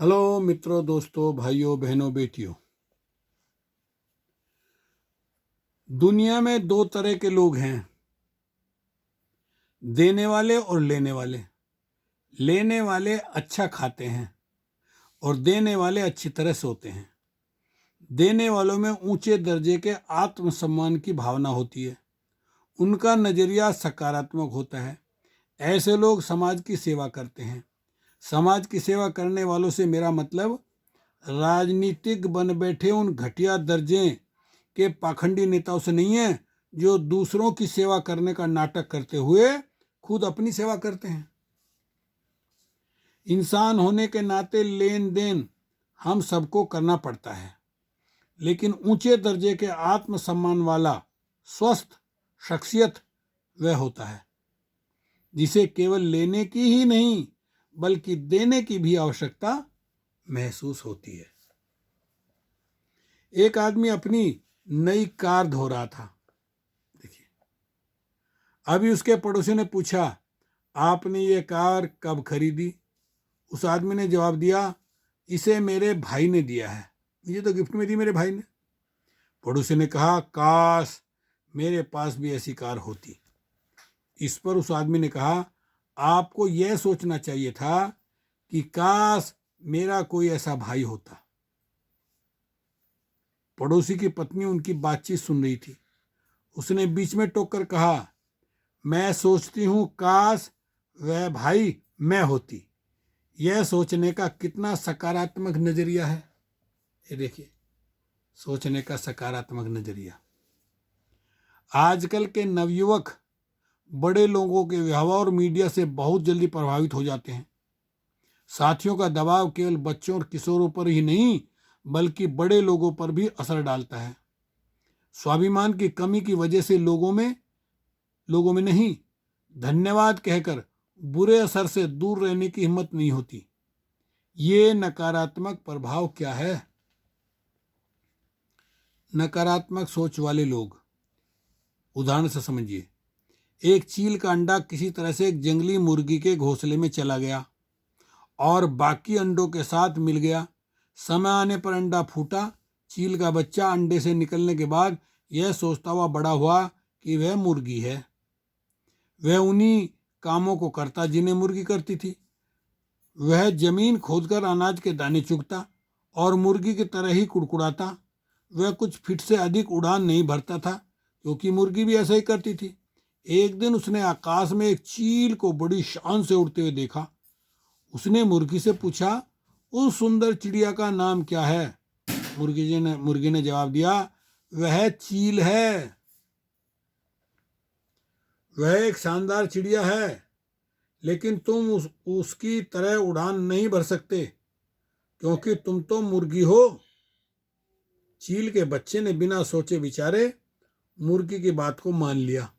Hello मित्रों, दोस्तों, भाइयों, बहनों, बेटियों। दुनिया में दो तरह के लोग हैं, देने वाले और लेने वाले। लेने वाले अच्छा खाते हैं और देने वाले अच्छी तरह सोते हैं। देने वालों में ऊंचे दर्जे के आत्मसम्मान की भावना होती है। उनका नजरिया सकारात्मक होता है। ऐसे लोग समाज की सेवा करते हैं। समाज की सेवा करने वालों से मेरा मतलब राजनीतिक बन बैठे उन घटिया दर्जे के पाखंडी नेताओं से नहीं है जो दूसरों की सेवा करने का नाटक करते हुए खुद अपनी सेवा करते हैं। इंसान होने के नाते लेन देन हम सबको करना पड़ता है, लेकिन ऊंचे दर्जे के आत्मसम्मान वाला स्वस्थ शख्सियत वह होता है जिसे केवल लेने की ही नहीं बल्कि देने की भी आवश्यकता महसूस होती है। एक आदमी अपनी नई कार धो रहा था। देखिए, अभी उसके पड़ोसी ने पूछा, आपने ये कार कब खरीदी? उस आदमी ने जवाब दिया, इसे मेरे भाई ने दिया है। ये तो गिफ्ट में दी मेरे भाई ने। पड़ोसी ने कहा, काश मेरे पास भी ऐसी कार होती। इस पर उस आदमी ने कहा, आपको यह सोचना चाहिए था कि काश मेरा कोई ऐसा भाई होता। पड़ोसी की पत्नी उनकी बातचीत सुन रही थी। उसने बीच में टोक कर कहा, मैं सोचती हूं काश वह भाई मैं होती। यह सोचने का कितना सकारात्मक नजरिया है। ये देखिए, सोचने का सकारात्मक नजरिया। आजकल के नवयुवक बड़े लोगों के व्यवहार और मीडिया से बहुत जल्दी प्रभावित हो जाते हैं। साथियों का दबाव केवल बच्चों और किशोरों पर ही नहीं बल्कि बड़े लोगों पर भी असर डालता है। स्वाभिमान की कमी की वजह से लोगों में नहीं, धन्यवाद कहकर बुरे असर से दूर रहने की हिम्मत नहीं होती। ये नकारात्मक प्रभाव क्या है? नकारात्मक सोच वाले लोग, उदाहरण से समझिए। एक चील का अंडा किसी तरह से एक जंगली मुर्गी के घोंसले में चला गया और बाकी अंडों के साथ मिल गया। समय आने पर अंडा फूटा। चील का बच्चा अंडे से निकलने के बाद यह सोचता हुआ बड़ा हुआ कि वह मुर्गी है। वह उन्हीं कामों को करता जिन्हें मुर्गी करती थी। वह जमीन खोदकर अनाज के दाने चुगता और मुर्गी की तरह ही कुड़कुड़ाता। वह कुछ फीट से अधिक उड़ान नहीं भरता था क्योंकि मुर्गी भी ऐसा ही करती थी। एक दिन उसने आकाश में एक चील को बड़ी शान से उड़ते हुए देखा। उसने मुर्गी से पूछा, उस सुंदर चिड़िया का नाम क्या है? मुर्गी ने जवाब दिया, वह चील है। वह एक शानदार चिड़िया है, लेकिन तुम उसकी तरह उड़ान नहीं भर सकते क्योंकि तुम तो मुर्गी हो। चील के बच्चे ने बिना सोचे विचारे मुर्गी की बात को मान लिया।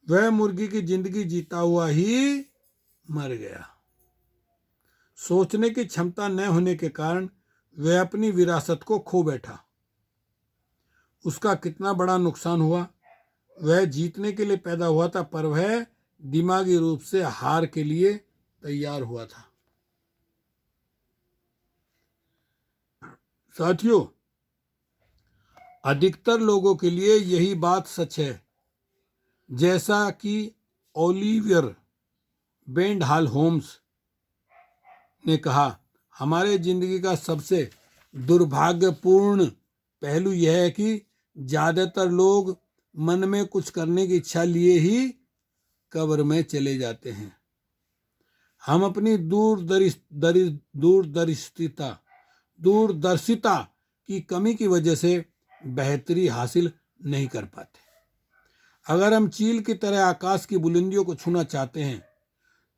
वह मुर्गी की जिंदगी जीता हुआ ही मर गया। सोचने की क्षमता न होने के कारण वह अपनी विरासत को खो बैठा। उसका कितना बड़ा नुकसान हुआ। वह जीतने के लिए पैदा हुआ था, पर वह दिमागी रूप से हार के लिए तैयार हुआ था। साथियों, अधिकतर लोगों के लिए यही बात सच है। जैसा कि ओलिवियर वेंडहाल होम्स ने कहा, हमारे जिंदगी का सबसे दुर्भाग्यपूर्ण पहलू यह है कि ज्यादातर लोग मन में कुछ करने की इच्छा लिए ही कब्र में चले जाते हैं। हम अपनी दूरदर्शिता की कमी की वजह से बेहतरी हासिल नहीं कर पाते। अगर हम चील की तरह आकाश की बुलंदियों को छूना चाहते हैं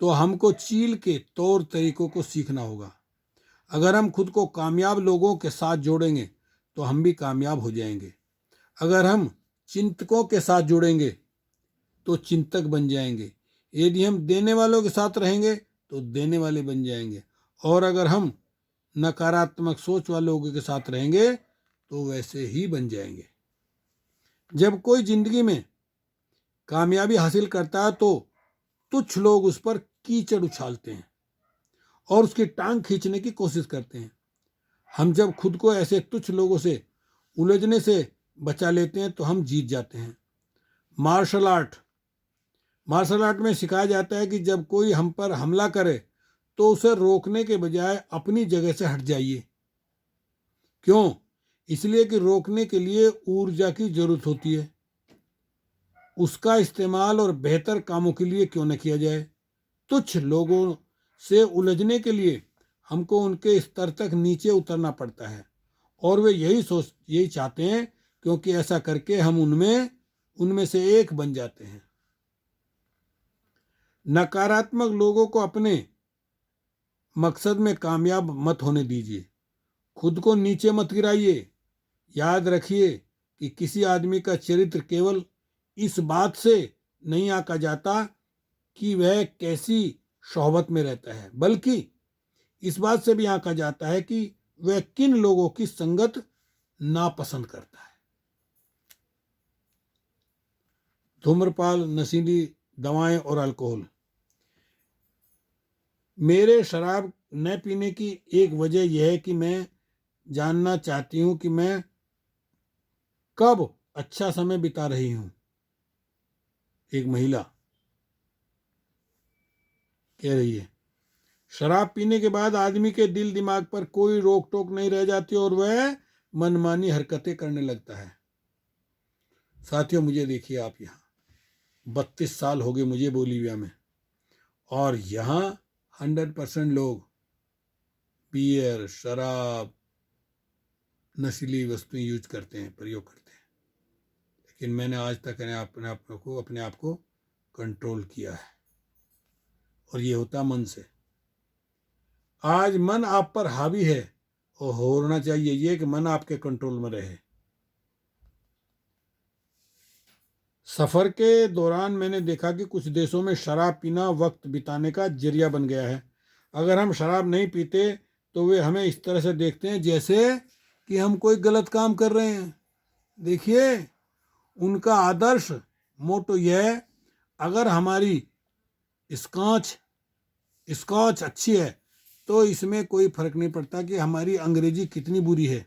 तो हमको चील के तौर तरीकों को सीखना होगा। अगर हम खुद को कामयाब लोगों के साथ जोड़ेंगे तो हम भी कामयाब हो जाएंगे। अगर हम चिंतकों के साथ जुड़ेंगे तो चिंतक बन जाएंगे। यदि हम देने वालों के साथ रहेंगे तो देने वाले बन जाएंगे। और अगर हम नकारात्मक सोच वाले लोगों के साथ रहेंगे तो वैसे ही बन जाएंगे। जब कोई जिंदगी में कामयाबी हासिल करता है तो तुच्छ लोग उस पर कीचड़ उछालते हैं और उसकी टांग खींचने की कोशिश करते हैं। हम जब खुद को ऐसे तुच्छ लोगों से उलझने से बचा लेते हैं तो हम जीत जाते हैं। मार्शल आर्ट में सिखाया जाता है कि जब कोई हम पर हमला करे तो उसे रोकने के बजाय अपनी जगह से हट जाइए। क्यों? इसलिए कि रोकने के लिए ऊर्जा की जरूरत होती है। उसका इस्तेमाल और बेहतर कामों के लिए क्यों न किया जाए। तुच्छ लोगों से उलझने के लिए हमको उनके स्तर तक नीचे उतरना पड़ता है और वे यही चाहते हैं, क्योंकि ऐसा करके हम उनमें से एक बन जाते हैं। नकारात्मक लोगों को अपने मकसद में कामयाब मत होने दीजिए। खुद को नीचे मत गिराइए। याद रखिए कि किसी आदमी का चरित्र केवल इस बात से नहीं आंका जाता कि वह कैसी शोहबत में रहता है, बल्कि इस बात से भी आंका जाता है कि वह किन लोगों की संगत नापसंद करता है। धूम्रपान, नशीली दवाएं और अल्कोहल। मेरे शराब न पीने की एक वजह यह है कि मैं जानना चाहती हूं कि मैं कब अच्छा समय बिता रही हूं। एक महिला कह रही है। शराब पीने के बाद आदमी के दिल दिमाग पर कोई रोक टोक नहीं रह जाती और वह मनमानी हरकतें करने लगता है। साथियों, मुझे देखिए, आप यहाँ 32 साल हो गए मुझे बोलीविया में, और यहाँ 100% लोग बियर, शराब, नशीली वस्तुएं यूज करते हैं, प्रयोग करते हैं। लेकिन मैंने आज तक अपने आप को कंट्रोल किया है, और ये होता मन से। आज मन आप पर हावी है और होना चाहिए ये कि मन आपके कंट्रोल में रहे। सफर के दौरान मैंने देखा कि कुछ देशों में शराब पीना वक्त बिताने का जरिया बन गया है। अगर हम शराब नहीं पीते तो वे हमें इस तरह से देखते हैं जैसे कि हम कोई गलत काम कर रहे हैं। देखिए, उनका आदर्श मोटो यह है, अगर हमारी स्कॉच अच्छी है तो इसमें कोई फर्क नहीं पड़ता कि हमारी अंग्रेजी कितनी बुरी है।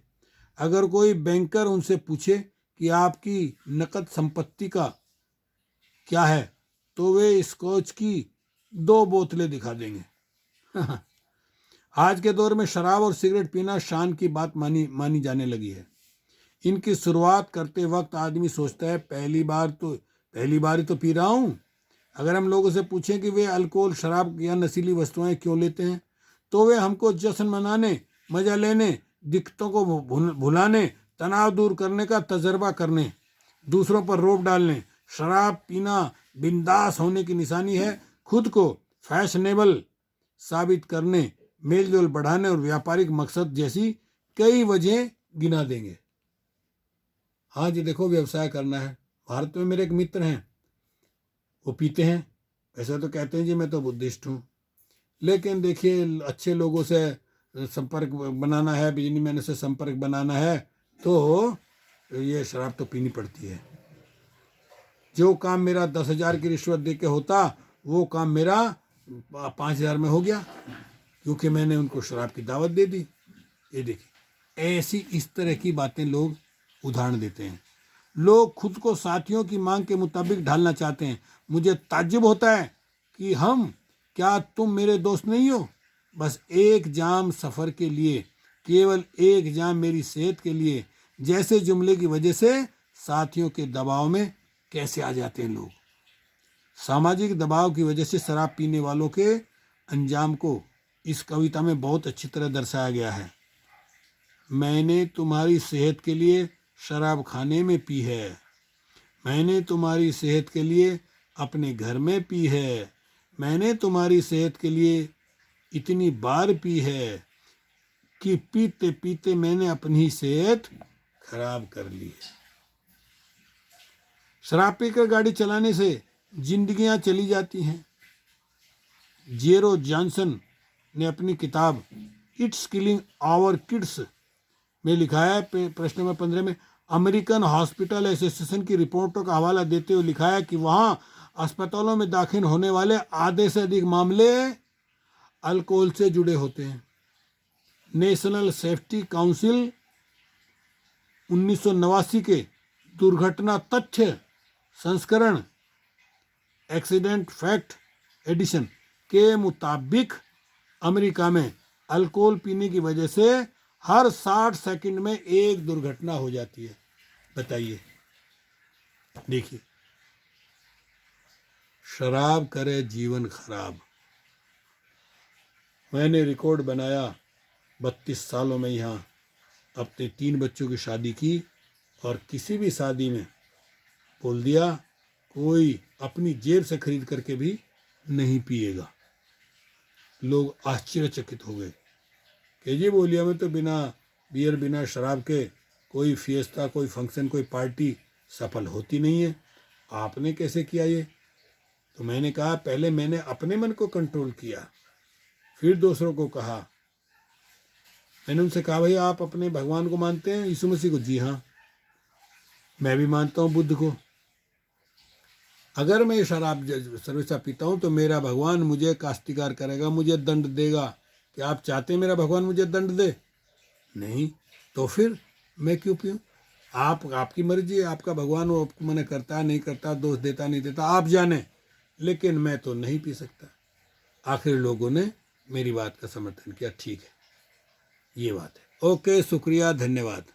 अगर कोई बैंकर उनसे पूछे कि आपकी नकद संपत्ति का क्या है तो वे स्कॉच की 2 बोतलें दिखा देंगे। आज के दौर में शराब और सिगरेट पीना शान की बात मानी जाने लगी है। इनकी शुरुआत करते वक्त आदमी सोचता है पहली बार ही तो पी रहा हूं। अगर हम लोगों से पूछें कि वे अल्कोहल, शराब या नशीली वस्तुएं क्यों लेते हैं, तो वे हमको जश्न मनाने, मजा लेने, दिक्कतों को भुलाने, तनाव दूर करने का तजर्बा करने, दूसरों पर रोब डालने। शराब पीना बिंदास होने की निशानी है। खुद को फैशनेबल साबित करने, मेलजोल बढ़ाने और व्यापारिक मकसद जैसी कई वजह गिना देंगे। हाँ जी, देखो, व्यवसाय करना है। भारत में मेरे एक मित्र हैं, वो पीते हैं। ऐसा तो कहते हैं जी मैं तो बुद्धिस्ट हूँ, लेकिन देखिए, अच्छे लोगों से संपर्क बनाना है, बिजनेसमैन से संपर्क बनाना है, तो ये शराब तो पीनी पड़ती है। जो काम मेरा 10,000 की रिश्वत दे के होता, वो काम मेरा 5,000 में हो गया, क्योंकि मैंने उनको शराब की दावत दे दी। ये देखिए, इस तरह की बातें लोग उदाहरण देते हैं। लोग खुद को साथियों की मांग के मुताबिक ढालना चाहते हैं। मुझे ताज्जुब होता है कि क्या तुम मेरे दोस्त नहीं हो? बस एक जाम सफ़र के लिए, केवल एक जाम मेरी सेहत के लिए, जैसे जुमले की वजह से साथियों के दबाव में कैसे आ जाते हैं लोग। सामाजिक दबाव की वजह से शराब पीने वालों के अंजाम को इस कविता में बहुत अच्छी तरह दर्शाया गया है। मैंने तुम्हारी सेहत के लिए शराब खाने में पी है, मैंने तुम्हारी सेहत के लिए अपने घर में पी है, मैंने तुम्हारी सेहत के लिए इतनी बार पी है कि पीते पीते मैंने अपनी सेहत खराब कर ली है। शराब पीकर गाड़ी चलाने से जिंदगियां चली जाती हैं। जेरो जॉनसन ने अपनी किताब इट्स किलिंग आवर किड्स में लिखा है, प्रश्न नंबर 15 में, अमेरिकन हॉस्पिटल एसोसिएशन की रिपोर्टों का हवाला देते हुए लिखा है कि वहां अस्पतालों में दाखिल होने वाले आधे से अधिक मामले अल्कोहल से जुड़े होते हैं। नेशनल सेफ्टी काउंसिल 1989 के दुर्घटना तथ्य संस्करण एक्सीडेंट फैक्ट एडिशन के मुताबिक अमेरिका में अल्कोहल पीने की वजह से हर 60 सेकंड में एक दुर्घटना हो जाती है। बताइए, देखिए, शराब करे जीवन खराब। मैंने रिकॉर्ड बनाया 32 सालों में यहाँ अपने 3 बच्चों की शादी की, और किसी भी शादी में बोल दिया कोई अपनी जेब से खरीद करके भी नहीं पिएगा। लोग आश्चर्यचकित हो गए कि जी बोलिया में तो बिना बियर बिना शराब के कोई फिएस्ता, कोई फंक्शन, कोई पार्टी सफल होती नहीं है, आपने कैसे किया ये? तो मैंने कहा पहले मैंने अपने मन को कंट्रोल किया, फिर दूसरों को कहा। मैंने उनसे कहा भाई आप अपने भगवान को मानते हैं, यीशु मसीह को? जी हाँ। मैं भी मानता हूँ बुद्ध को। अगर मैं शराब सर्वसा पीता हूँ तो मेरा भगवान मुझे कास्तिकार करेगा, मुझे दंड देगा। क्या आप चाहते हैं मेरा भगवान मुझे दंड दे? नहीं, तो फिर मैं क्यों पीऊँ? आपकी मर्जी है, आपका भगवान वो आपको मना करता नहीं करता, दोष देता नहीं देता, आप जाने, लेकिन मैं तो नहीं पी सकता। आखिर लोगों ने मेरी बात का समर्थन किया। ठीक है, ये बात है। ओके, शुक्रिया, धन्यवाद।